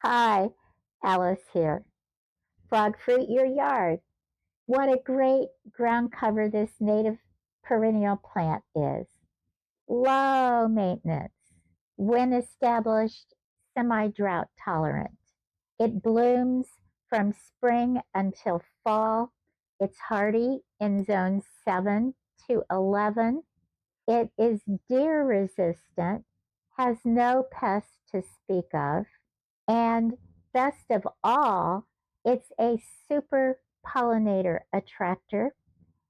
Hi, Alice here. Frogfruit Your Yard. What a great ground cover this native perennial plant is. Low maintenance. When established, semi-drought tolerant. It blooms from spring until fall. It's hardy in zones 7 to 11. It is deer resistant, has no pests to speak of, and best of all, it's a super pollinator attractor.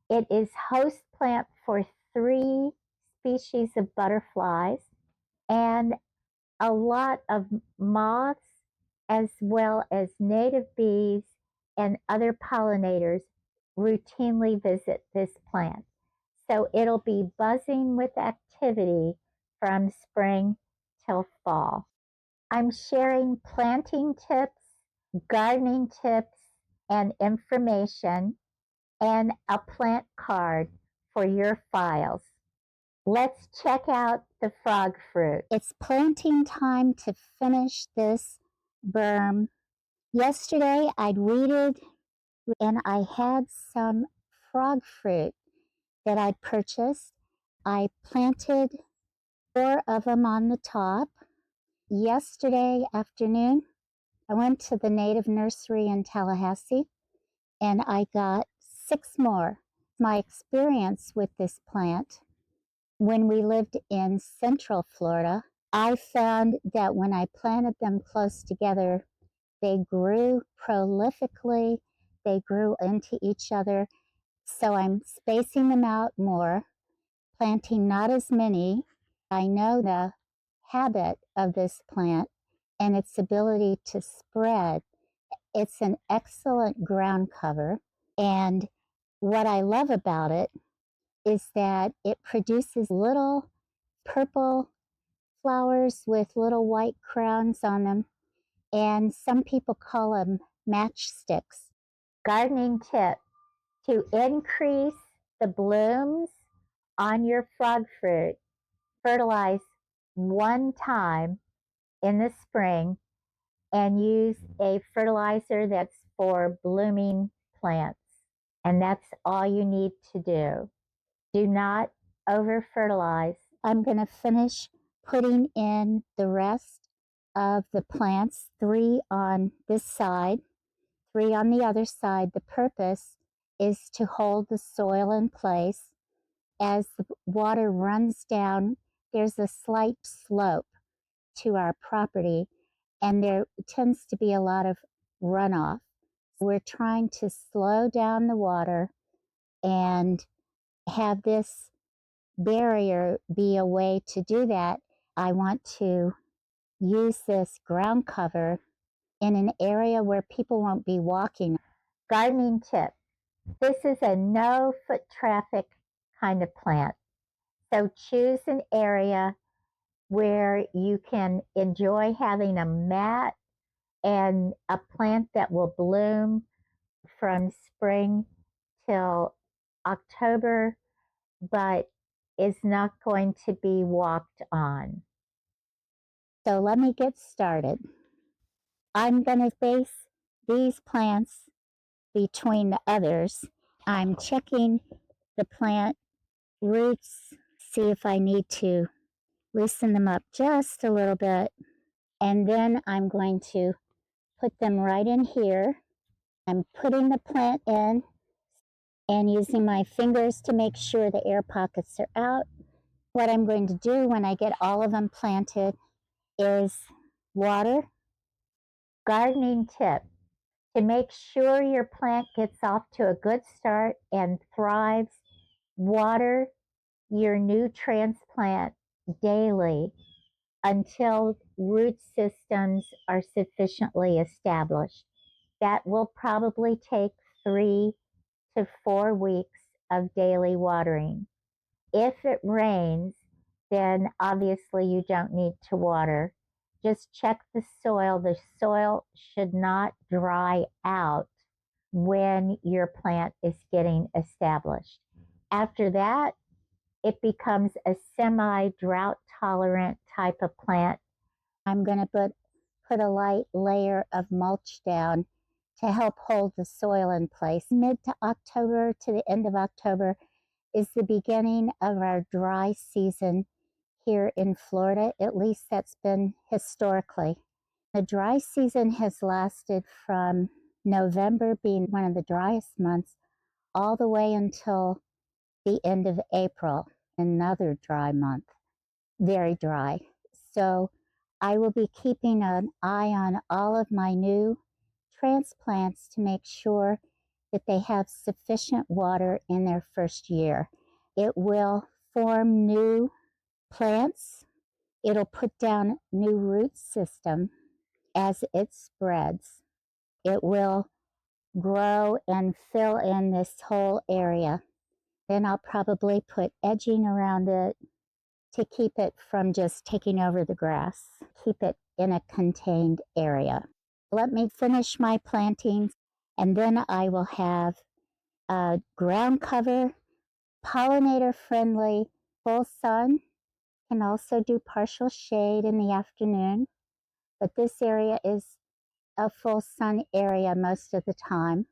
It is host plant for 3 species of butterflies and a lot of moths, as well as native bees and other pollinators routinely visit this plant. So it'll be buzzing with activity from spring till fall. I'm sharing planting tips, gardening tips, and information, and a plant card for your files. Let's check out the frog fruit. It's planting time to finish this berm. Yesterday I'd weeded and I had some frog fruit that I'd purchased. I planted 4 of them on the top. Yesterday afternoon, I went to the Native Nursery in Tallahassee and I got 6 more. My experience with this plant, when we lived in Central Florida, I found that when I planted them close together, they grew prolifically, they grew into each other. So I'm spacing them out more, planting not as many. I know the habit of this plant and its ability to spread. It's an excellent ground cover. And what I love about it is that it produces little purple flowers with little white crowns on them. And some people call them matchsticks. Gardening tip: to increase the blooms on your frog fruit, fertilize 1 time in the spring and use a fertilizer that's for blooming plants. And that's all you need to do. Do not over fertilize. I'm going to finish putting in the rest of the plants, 3 on this side, 3 on the other side. The purpose is to hold the soil in place. As the water runs down, there's a slight slope to our property, and there tends to be a lot of runoff. So we're trying to slow down the water and have this barrier be a way to do that. I want to use this ground cover in an area where people won't be walking. Gardening tip: this is a no foot traffic kind of plant. So choose an area where you can enjoy having a mat and a plant that will bloom from spring till October, but is not going to be walked on. So let me get started. I'm going to space these plants between the others. I'm checking the plant roots, see if I need to loosen them up just a little bit. And then I'm going to put them right in here. I'm putting the plant in and using my fingers to make sure the air pockets are out. What I'm going to do when I get all of them planted is water. Gardening tip: to make sure your plant gets off to a good start and thrives, water your new transplant daily until root systems are sufficiently established. That will probably take 3 to 4 weeks of daily watering. If it rains, then obviously you don't need to water. Just check the soil. The soil should not dry out when your plant is getting established. After that, it becomes a semi-drought tolerant type of plant. I'm going to put put a light layer of mulch down to help hold the soil in place. Mid to October to the end of October is the beginning of our dry season here in Florida. At least that's been historically. The dry season has lasted from November being one of the driest months all the way until the end of April, another dry month, very dry. So I will be keeping an eye on all of my new transplants to make sure that they have sufficient water in their first year. It will form new plants. It'll put down new root system as it spreads. It will grow and fill in this whole area. Then I'll probably put edging around it to keep it from just taking over the grass. Keep it in a contained area. Let me finish my plantings, and then I will have a ground cover, pollinator friendly, full sun. Can also do partial shade in the afternoon, but this area is a full sun area most of the time.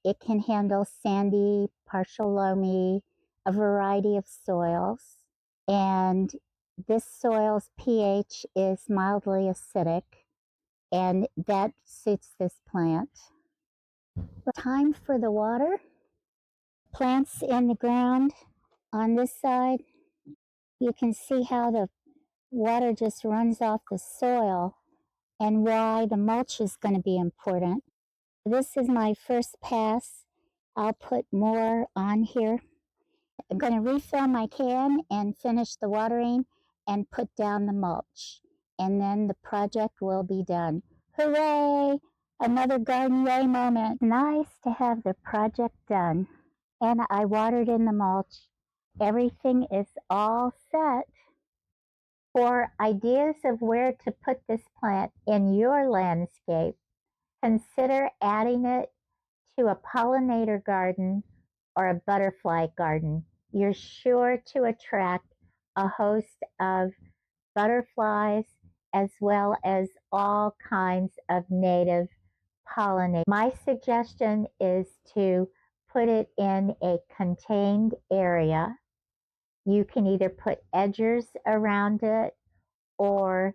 It can handle sandy, partial loamy, a variety of soils. And this soil's pH is mildly acidic, and that suits this plant. Time for the water. Plants in the ground on this side. You can see how the water just runs off the soil and why the mulch is going to be important. This is my first pass. I'll put more on here. I'm going to refill my can and finish the watering and put down the mulch. And then the project will be done. Hooray! Another garden yay moment. Nice to have the project done. And I watered in the mulch. Everything is all set. For ideas of where to put this plant in your landscape, consider adding it to a pollinator garden or a butterfly garden. You're sure to attract a host of butterflies as well as all kinds of native pollinators. My suggestion is to put it in a contained area. You can either put edgers around it or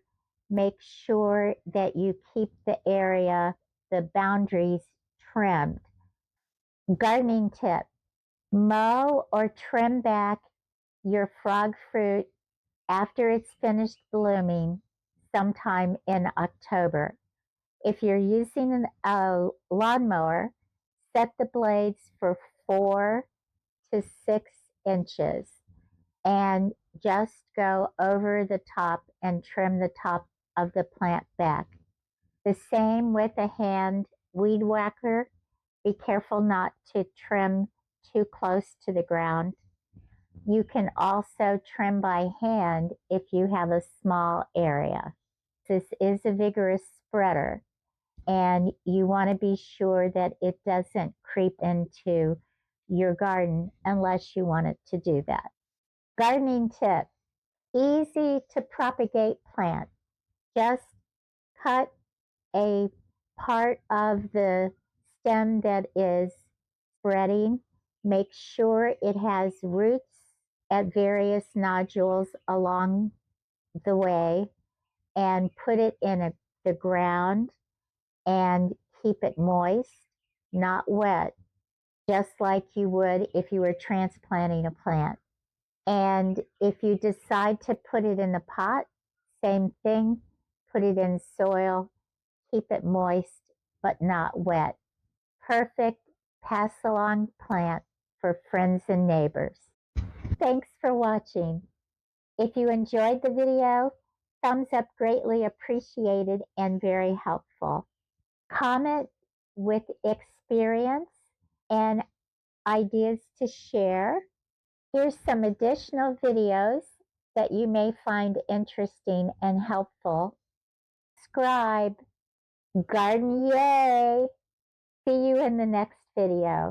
make sure that you keep the area, the boundaries trimmed. Gardening tip: mow or trim back your frog fruit after it's finished blooming sometime in October. If you're using a lawnmower, set the blades for 4 to 6 inches and just go over the top and trim the top of the plant back. The same with a hand weed whacker. Be careful not to trim too close to the ground. You can also trim by hand if you have a small area. This is a vigorous spreader, and you want to be sure that it doesn't creep into your garden unless you want it to do that. Gardening tip: easy to propagate plant. Just cut a part of the stem that is spreading. Make sure it has roots at various nodules along the way and put it in the ground and keep it moist, not wet, just like you would if you were transplanting a plant. And if you decide to put it in the pot, same thing, put it in soil, keep it moist but not wet. Perfect pass-along plant for friends and neighbors. Thanks for watching. If you enjoyed the video, thumbs up greatly appreciated and very helpful. Comment with experience and ideas to share. Here's some additional videos that you may find interesting and helpful. Subscribe. Garden yay! See you in the next video.